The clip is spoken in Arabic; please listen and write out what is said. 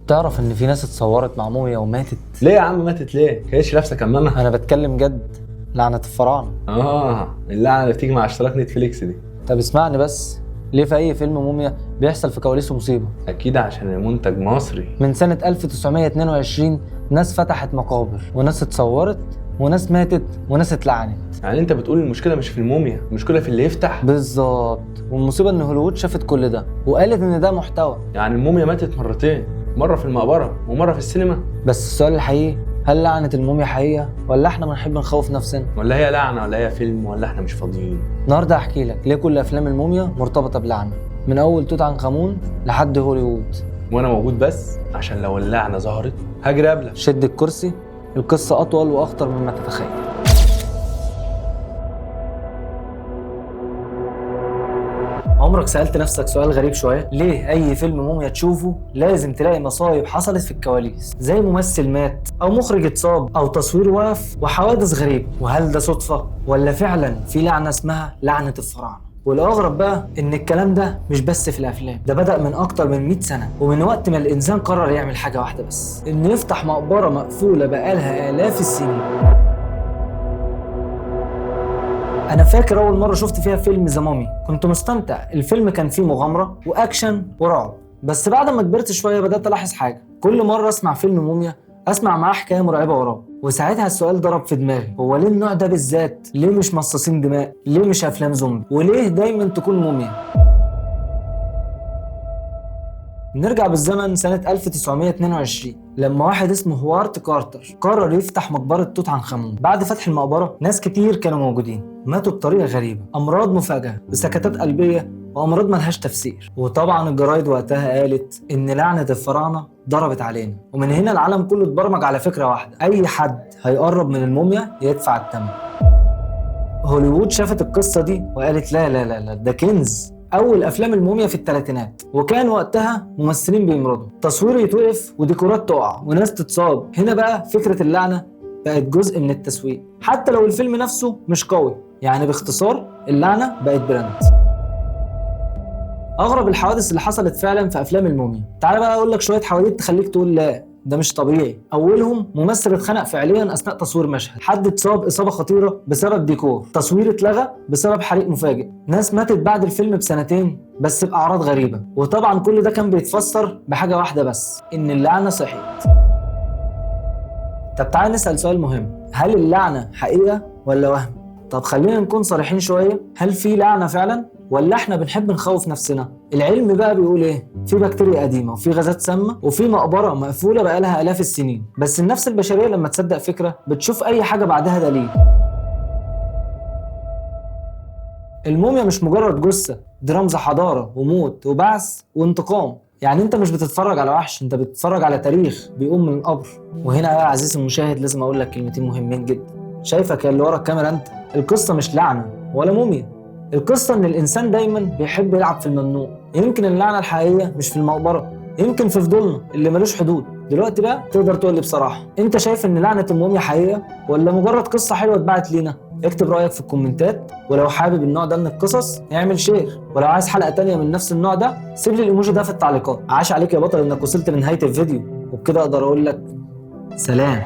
تعرف ان في ناس اتصورت مع موميا وماتت؟ ليه يا عم ماتت ليه؟ كانتش لابسه كمامه؟ انا بتكلم جد. لعنة الفراعنة. اللعنه اللي بتيجي مع اشتراك نتفليكس دي. طب اسمعني بس، ليه في اي فيلم موميا بيحصل في كواليسه مصيبة؟ اكيد عشان المنتج مصري. من سنة 1922 ناس فتحت مقابر وناس اتصورت وناس ماتت وناس اتلعنت. يعني انت بتقول المشكله مش في الموميا، المشكله في اللي يفتح. بالظبط، والمصيبة ان هوليوود شافت كل ده وقالت ان ده محتوى. يعني الموميا ماتت مرتين، مره في المقبره ومره في السينما. بس السؤال الحقيقي، هل لعنة الموميا حقيقة ولا احنا بنحب نخوف نفسنا؟ ولا هي لعنه ولا هي فيلم ولا احنا مش فاضيين؟ النهارده هحكي لك ليه كل افلام الموميا مرتبطة بلعنة، من اول توت عنخ امون لحد هوليوود. وانا موجود بس عشان لو اللعنه ظهرت هجري قبلك. شد الكرسي، القصة اطول واخطر مما تتخيل. عمرك سألت نفسك سؤال غريب شوية؟ ليه أي فيلم موميا تشوفه لازم تلاقي مصايب حصلت في الكواليس، زي ممثل مات أو مخرج اتصاب أو تصوير وقف وحوادث غريبة؟ وهل ده صدفة ولا فعلا في لعنة اسمها لعنة الفراعنة؟ والأغرب بقى إن الكلام ده مش بس في الأفلام، ده بدأ من أكتر من 100 سنة، ومن وقت ما الإنسان قرر يعمل حاجة واحدة بس، إنه يفتح مقبرة مقفولة بقالها آلاف السنين. أنا فاكر أول مرة شفت فيها فيلم ذا مامي كنت مستمتع، الفيلم كان فيه مغامرة وأكشن ورعب، بس بعد ما كبرت شوية بدأت ألاحظ حاجة، كل مرة أسمع فيلم موميا أسمع معاه حكاية مرعبة وراه، وساعتها السؤال ضرب في دماغي، هو ليه النوع ده بالذات؟ ليه مش مصاصين دماء؟ ليه مش أفلام زومبي؟ وليه دايما تكون موميا؟ نرجع بالزمن سنة 1922 لما واحد اسمه هوارد كارتر قرر يفتح مقبرة توت عنخ آمون. بعد فتح المقبرة ناس كتير كانوا موجودين ماتوا بطريقة غريبة، أمراض مفاجئة وسكتات قلبية وأمراض ملهاش تفسير، وطبعا الجرايد وقتها قالت إن لعنة الفراعنة ضربت علينا، ومن هنا العالم كله اتبرمج على فكرة واحدة، أي حد هيقرب من الموميا يدفع الثمن. هوليوود شافت القصة دي وقالت لا لا لا لا، ده كنز. أول أفلام الموميا في الثلاثينات، وكان وقتها ممثلين بيمرضوا، تصوير يتوقف وديكورات تقع وناس تتصاب. هنا بقى فكرة اللعنة بقت جزء من التسويق حتى لو الفيلم نفسه مش قوي، يعني باختصار اللعنة بقت براند. أغرب الحوادث اللي حصلت فعلا في أفلام الموميا، تعال بقى أقول لك شوية حوادث تخليك تقول لا ده مش طبيعي. اولهم ممثل اتخنق فعليا اثناء تصوير مشهد، حد اتصاب اصابه خطيره بسبب ديكور، تصوير اتلغى بسبب حريق مفاجئ، ناس ماتت بعد الفيلم بسنتين بس باعراض غريبه، وطبعا كل ده كان بيتفسر بحاجه واحده بس، ان اللعنه صحيت. طب تعال نسال سؤال مهم، هل اللعنه حقيقه ولا وهم؟ طب خلينا نكون صريحين شويه، هل في لعنه فعلا ولا احنا بنحب نخوف نفسنا؟ العلم بقى بيقول ايه؟ في بكتيريا قديمه وفي غازات سامه وفي مقبره مقفوله بقالها الاف السنين، بس النفس البشريه لما تصدق فكره بتشوف اي حاجه بعدها دليل. الموميا مش مجرد جثه، دي رمز حضاره وموت وبعث وانتقام، يعني انت مش بتتفرج على وحش، انت بتتفرج على تاريخ بيقوم من القبر. وهنا بقى عزيزي المشاهد لازم اقول لك كلمتين مهمين جدا، شايفك يا اللي ورا الكاميرا انت، القصه مش لعنه ولا موميا، القصة إن الإنسان دايماً بيحب يلعب في الممنوع. يمكن اللعنة الحقيقية مش في المقبرة، يمكن في فضولنا اللي ملوش حدود. دلوقتي بقى تقدر تقول لي بصراحة، أنت شايف إن لعنة الموميا حقيقية ولا مجرد قصة حلوة اتبعت لينا؟ اكتب رأيك في الكومنتات، ولو حابب النوع ده من القصص اعمل شير، ولو عايز حلقة تانية من نفس النوع ده سيب لي الإيموجي ده في التعليقات. عاش عليك يا بطل إنك وصلت لنهاية الفيديو، وبكده أقدر أقول لك سلام.